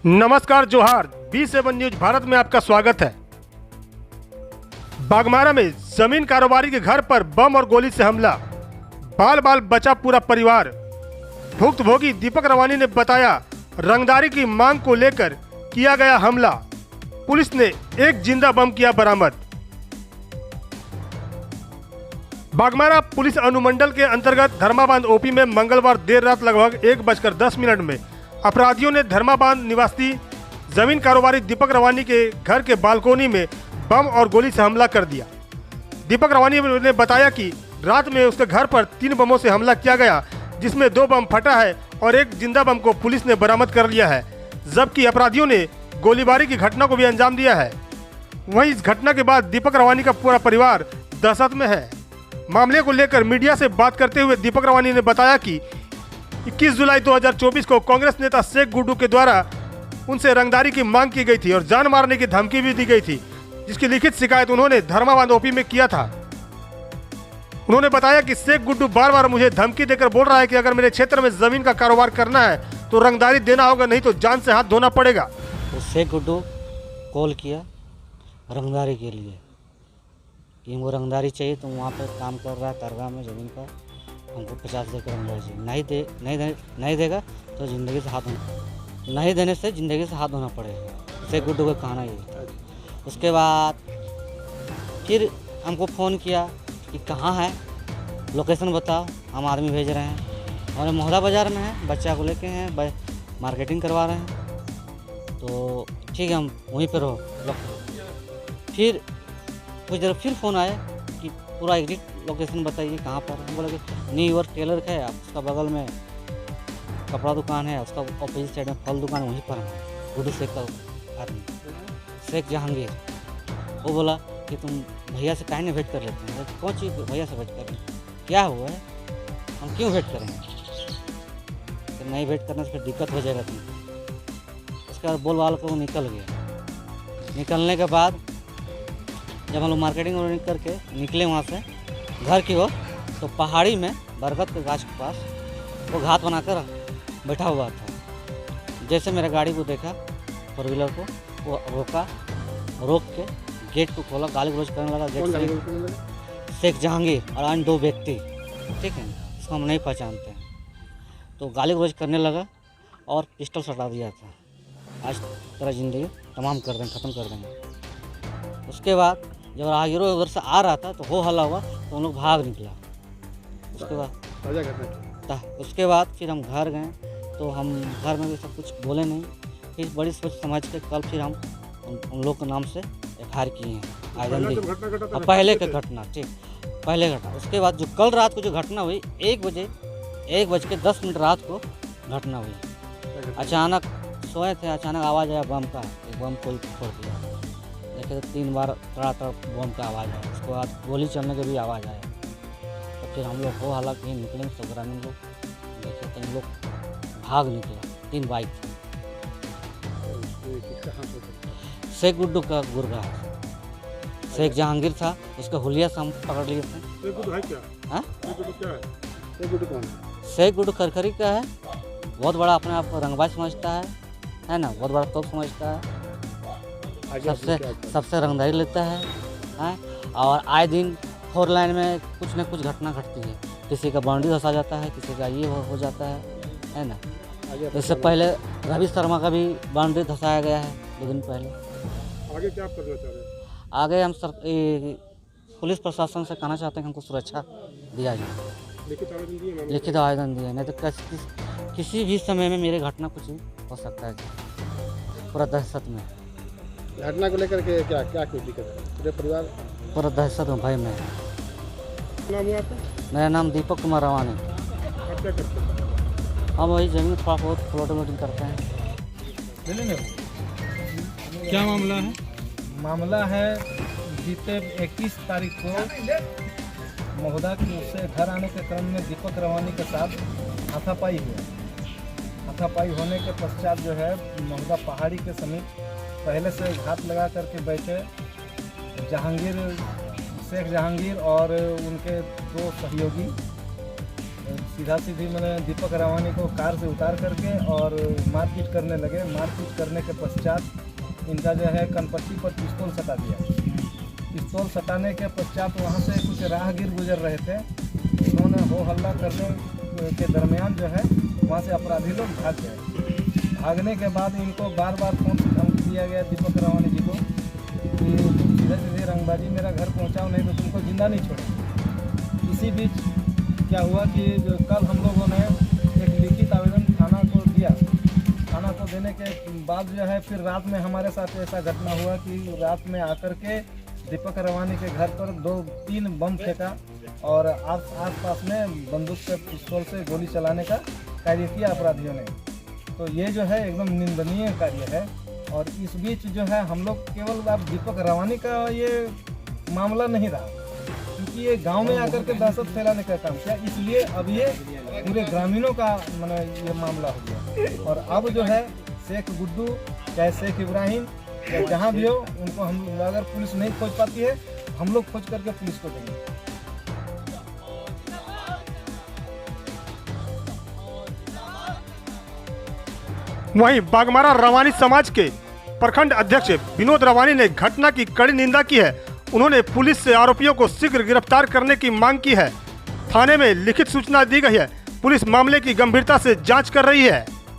नमस्कार, जोहार। B7 news Bharat में आपका स्वागत है। बागमारा में जमीन कारोबारी के घर पर बम और गोली से हमला, बाल बाल बचा पूरा परिवार। भुक्तभोगी दीपक रवानी ने बताया, रंगदारी की मांग को लेकर किया गया हमला। पुलिस ने एक जिंदा बम किया बरामद। बागमारा पुलिस अनुमंडल के अंतर्गत धर्माबांध ओपी में मंगलवार देर रात लगभग 1:10 में अपराधियों ने धर्माबांध निवासी जमीन कारोबारी दीपक रवानी के घर के बालकोनी में बम और गोली से हमला कर दिया। दीपक रवानी ने बताया कि रात में उसके घर पर 3 बमों से हमला किया गया, जिसमें 2 बम फटा है और एक जिंदा बम को पुलिस ने बरामद कर लिया है, जबकि अपराधियों ने गोलीबारी की घटना को भी अंजाम दिया है। वहीं इस घटना के बाद दीपक रवानी का पूरा परिवार दहशत में है। मामले को लेकर मीडिया से बात करते हुए दीपक रवानी ने बताया कि 21 जुलाई 2024 को कांग्रेस नेता शेख गुड्डू के द्वारा उनसे रंगदारी की मांग की गई थी और जान मारने की धमकी भी दी गई थी, जिसकी लिखित शिकायत उन्होंने धर्माबांध ओपी में किया था। उन्होंने बताया कि शेख गुड्डू बार बार मुझे धमकी देकर बोल रहा है कि अगर मेरे क्षेत्र में जमीन का कारोबार करना है तो रंगदारी देना होगा, नहीं तो जान से हाथ धोना पड़ेगा। तो शेख गुड्डू कॉल किया रंगदारी के लिए कि वो रंगदारी चाहिए, तो वहाँ पर काम कर रहा है तरगा में ज़मीन का, हमको 50 देकर रंगदारी चाहिए। नहीं देगा तो ज़िंदगी से हाथ धोना, नहीं देने से ज़िंदगी से हाथ धोना पड़ेगा। शेख गुड्डू का कहना ये था। उसके बाद फिर हमको फ़ोन किया कि कहाँ है, लोकेशन बताओ, हम आदमी भेज रहे हैं। और मोहदा बाज़ार में है, बच्चा को लेके हैं, मार्केटिंग करवा रहे हैं। तो ठीक है, हम वहीं पर रहो। फिर कुछ देर फिर फ़ोन आया कि पूरा एग्जैक्ट लोकेशन बताइए कहाँ पर। हम बोले कि न्यू ईयर टेलर है, उसका बगल में कपड़ा दुकान है, उसका ऑपोजिट साइड में फल दुकान है, वहीं पर है। गुड्डू शेख का आदमी शेख जहांगीर। वो बोला कि तुम भैया से काहे नहीं वेट कर लेते हैं। कौन चीज़ भैया से वेट कर रहे हैं, क्या हुआ है, हम क्यों वेट करेंगे, तो नहीं वेट करने से फिर दिक्कत हो जाएगा तुम। उसके बाद बोल वाल को वो निकल गया। निकलने के बाद जब हम लोग मार्केटिंग करके निकले वहाँ से घर की ओर, तो पहाड़ी में बरगद के गाछ के पास वो घात बनाकर बैठा हुआ था। जैसे मेरा गाड़ी को देखा, 4 व्हीलर को, वो रोक के गेट को खोला, गाली गलौज करने लगा। गेट से शेख जहांगीर और अन्य 2 व्यक्ति, ठीक है, इसको हम नहीं पहचानते हैं, तो गाली गलौज करने लगा और पिस्टल सटा दिया था, आज तेरा ज़िंदगी तमाम कर देंगे, ख़त्म कर देंगे। उसके बाद जब राहगीरों उधर से आ रहा था तो हो हल्ला हुआ, तो हम लोग भाग निकला। उसके बाद फिर हम घर गए, तो हम घर में भी सब कुछ बोले नहीं। फिर बड़ी सोच समझ के कल फिर हम उन लोग के नाम से FIR किए हैं। आइडेंटिटी पहले का घटना, ठीक, पहले घटना। उसके बाद जो कल रात को जो घटना हुई, 1:10 रात को घटना हुई। अचानक सोए थे, अचानक आवाज़ आया बम का, एक बम कोई फोड़ दिया। देखे तो 3 बार तड़ा बम का आवाज़ आया। उसके बाद गोली चलने की भी आवाज़ आया। तो फिर हम लोग हो हालांकि निकले, सब ग्रामीण लोग देखे तो हम लोग भाग निकले। 3 बाइक थी। शेख गुड्डू का गुर्गा है, शेख जहांगीर था, उसका हुलिया से हम पकड़ लिए थे। शेख गुड्डू खरखरी का है, बहुत बड़ा अपने आप को रंगबाज समझता है ना, बहुत बड़ा तोप समझता है, सबसे रंगदारी लेता है। और आए दिन 4 लाइन में कुछ न कुछ घटना घटती है। किसी का बाउंड्री धंसा जाता है, किसी का ये हो जाता है ना। इससे पहले रवि शर्मा का भी बाउंड्री धंसाया गया है 2 दिन पहले। आगे क्या करना चाह रहे हैं? आगे हम पुलिस प्रशासन से कहना चाहते हैं कि हमको सुरक्षा दिया जाए। लिखित आवेदन दिए, नहीं तो किसी भी समय में मेरे घटना कुछ हो सकता है। पूरा दहशत में, घटना को लेकर के क्या कुछ दिक्कत है पूरे परिवार? पूरा दहशत में, भय में। नाम हुआ आपका? मेरा नाम दीपक कुमार रवानी। आप क्या करते हैं? हम वही जमीन थोड़ा बहुत फ्लोटिंग करते हैं। क्या मामला है? मामला है बीते 21 तारीख को महोदा की ओर से घर आने के क्रम में दीपक रवानी के साथ हाथापाई हुआ। हाथापाई होने के पश्चात जो है महोदा पहाड़ी के समीप पहले से घात लगा करके बैठे शेख जहांगीर और उनके 2 सहयोगी सीधा सीधी मैंने दीपक रावानी को कार से उतार करके और मारपीट करने लगे। मारपीट करने के पश्चात इनका जो है कनपट्टी पर पिस्तौल सटा दिया। पिस्तौल सटाने के पश्चात वहाँ से कुछ राहगीर गुजर रहे थे, उन्होंने हो हल्ला करने के दरमियान जो है वहाँ से अपराधी लोग भाग गए। भागने के बाद इनको बार बार फोन से धमकी दिया गया दीपक रावानी जी को कि तुम सीधे सीधे रंगबाजी मेरा घर पहुँचाओ, नहीं तो तुमको जिंदा नहीं छोड़ो। इसी बीच क्या हुआ कि कल हम लोगों ने एक लिखित आवेदन थाना को दिया। थाना को देने के बाद जो है फिर रात में हमारे साथ ऐसा घटना हुआ कि रात में आकर के दीपक रावानी के घर पर 2-3 बम फेंका और आस पास में बंदूक से पिस्तौल से गोली चलाने का कार्य किया अपराधियों ने। तो ये जो है एकदम निंदनीय कार्य है। और इस बीच जो है हम लोग केवल अब दीपक रावानी का ये मामला नहीं रहा, क्योंकि ये गांव में आकर के दहशत फैलाने का काम किया, इसलिए अब ये पूरे ग्रामीणों का ये मामला हो गया। और अब जो है शेख गुड्डू चाहे शेख इब्राहिम या जहाँ भी हो, उनको हम अगर पुलिस नहीं खोज पाती है हम लोग खोज करके पुलिस को देंगे। वहीं बागमारा रवानी समाज के प्रखंड अध्यक्ष विनोद रवानी ने घटना की कड़ी निंदा की है। उन्होंने पुलिस से आरोपियों को शीघ्र गिरफ्तार करने की मांग की है। थाने में लिखित सूचना दी गई है। पुलिस मामले की गंभीरता से जांच कर रही है।